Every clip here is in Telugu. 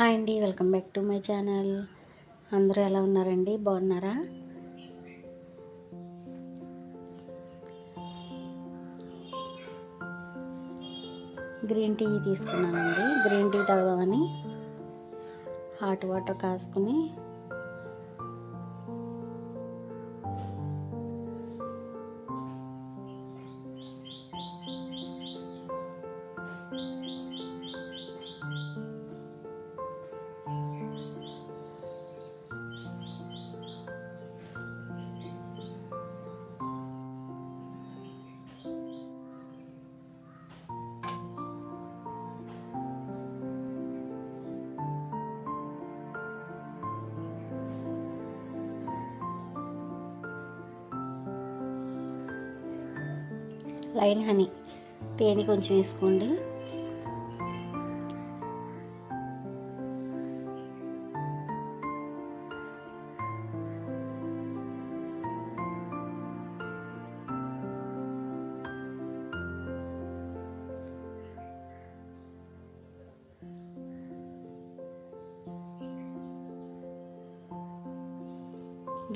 హాయ్ అండి, welcome back to my channel. అందరూ ఎలా ఉన్నారండి? బాగున్నారా? గ్రీన్ టీ తీసుకున్నానండి. గ్రీన్ టీ తాగుదామని హాట్ వాటర్ కాసుకుని లైన్ హనీ తేనె కొంచెం వేసుకోండి.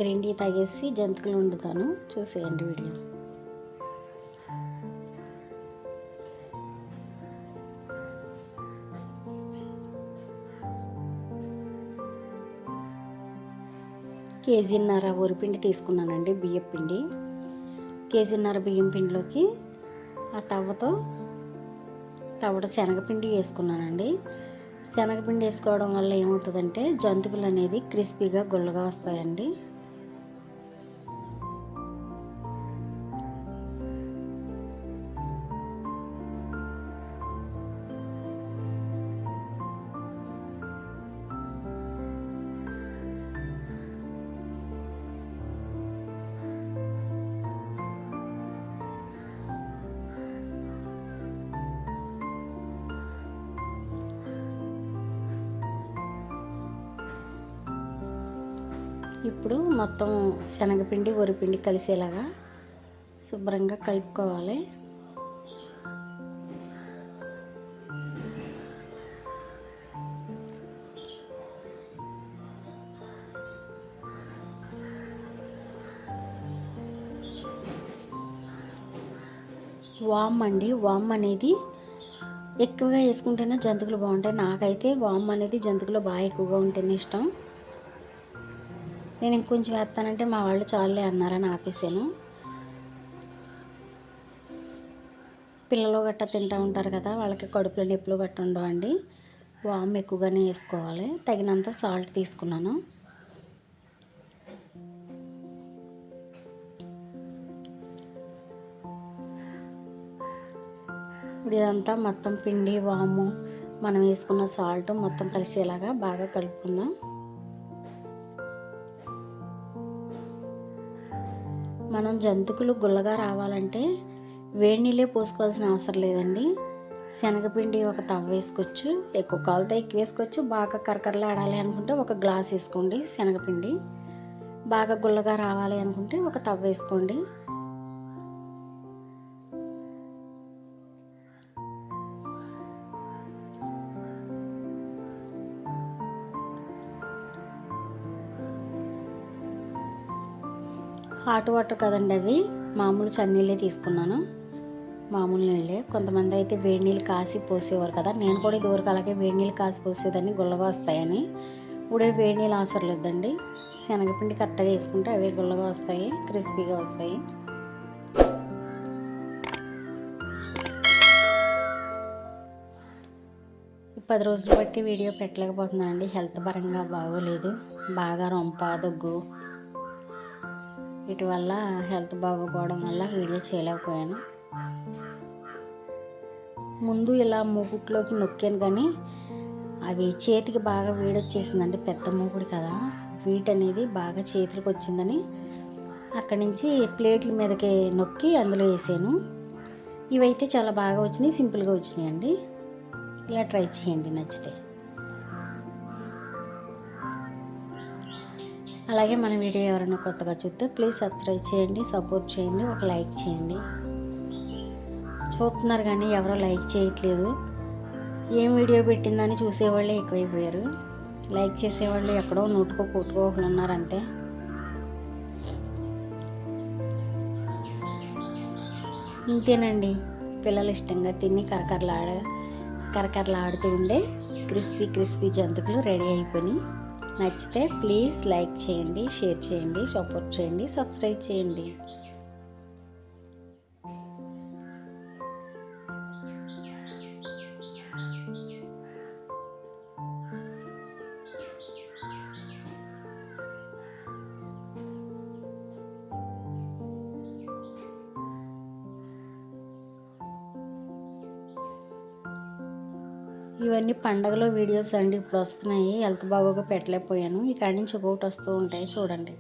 గ్రీన్ టీ తాగేసి జంతికలు వండుతాను, చూసేయండి వీడియో. కేజీన్నర వరిపిండి తీసుకున్నానండి, బియ్యం పిండి. కేజీన్నర బియ్యం పిండిలోకి ఆ తవడ శనగపిండి వేసుకున్నానండి. శనగపిండి వేసుకోవడం వల్ల ఏమవుతుందంటే జంతికలు అనేది క్రిస్పీగా గుల్లగా వస్తాయండి. ఇప్పుడు మొత్తం శనగపిండి వరిపిండి కలిసేలాగా శుభ్రంగా కలుపుకోవాలి. వామ్ అండి, వామ్ అనేది ఎక్కువగా వేసుకుంటేనే జంతికలు బాగుంటాయి. నాకైతే వామ్ అనేది జంతికలు బాగా ఎక్కువగా ఉంటేనే ఇష్టం. నేను ఇంకొంచెం వేస్తానంటే మా వాళ్ళు చాలే అన్నారని ఆపేసాను. పిల్లలు గట్ట తింటూ ఉంటారు కదా, వాళ్ళకి కడుపులో నొప్పులు గట్ట ఉండవండి. వామ్ ఎక్కువగానే వేసుకోవాలి. తగినంత సాల్ట్ తీసుకున్నాను. ఇప్పుడు ఇదంతా మొత్తం పిండి వాము మనం వేసుకున్న సాల్ట్ మొత్తం కలిసేలాగా బాగా కలుపుకుందాం. మనం జంతికలు గుల్లగా రావాలంటే వేడి నీళ్ళే పోసుకోవాల్సిన అవసరం లేదండి. శనగపిండి ఒక తవ్వ వేసుకోవచ్చు, ఎక్కువ కావాలితే ఎక్కువ వేసుకోవచ్చు. బాగా కరకరలాడాలి అనుకుంటే ఒక గ్లాస్ వేసుకోండి శనగపిండి. బాగా గుల్లగా రావాలి అనుకుంటే ఒక తవ్వ వేసుకోండి. హాట్ వాటర్ కదండి, అవి మామూలు చన్నీళ్ళే తీసుకున్నాను, మామూలు నీళ్ళే. కొంతమంది అయితే వేడి నీళ్ళు కాసి పోసేవారు కదా, నేను కూడా ఇదివరకు అలాగే వేడి నీళ్ళు కాసి పోసేదాన్ని గుల్లగా వస్తాయని. ఇప్పుడే వేడి నీళ్ళు అవసరం లేదండి, శనగపిండి కరెక్ట్గా వేసుకుంటే అవే గుల్లగా వస్తాయి, క్రిస్పీగా వస్తాయి. ఈ 10 రోజులు బట్టి వీడియో పెట్టలేకపోతున్నానండి, హెల్త్ పరంగా బాగోలేదు. బాగా రొంప దగ్గు వీటి వల్ల హెల్త్ బాగోపోవడం వల్ల వీడియో చేయలేకపోయాను. ముందు ఇలా మూకుట్లోకి నొక్కాను కానీ అవి చేతికి బాగా వేడొచ్చేసిందండి, పెద్ద మూకుడు కదా, వీటనేది బాగా చేతులకు వచ్చిందని అక్కడి నుంచి ప్లేట్ల మీదకి నొక్కి అందులో వేసాను. ఇవైతే చాలా బాగా వచ్చినాయి, సింపుల్గా వచ్చినాయండి. ఇలా ట్రై చేయండి నచ్చితే. అలాగే మన వీడియో ఎవరైనా కొత్తగా చూస్తే ప్లీజ్ సబ్స్క్రైబ్ చేయండి, సపోర్ట్ చేయండి, ఒక లైక్ చేయండి. చూస్తున్నారు కానీ ఎవరో లైక్ చేయట్లేదు. ఏం వీడియో పెట్టిందని చూసేవాళ్ళే ఎక్కువైపోయారు. లైక్ చేసేవాళ్ళు ఎక్కడో నూటుకో కూటుకో ఒకళ్ళు ఉన్నారు అంతే. ఇంతేనండి, పిల్లలు ఇష్టంగా తిని కరకరలాడుతూ ఉండే క్రిస్పీ క్రిస్పీ జంతికలు రెడీ అయిపోయి. నచ్చితే ప్లీజ్ లైక్ చేయండి, షేర్ చేయండి, సపోర్ట్ చేయండి, సబ్స్క్రైబ్ చేయండి. ఇవన్నీ పండగలో వీడియోస్ అండి, ఇప్పుడు వస్తున్నాయి. హెల్త్ బాగోక పెట్టలేకపోయాను. ఈ కాడి నుంచి ఒక్కొక్కటి వస్తూ ఉంటాయి చూడండి.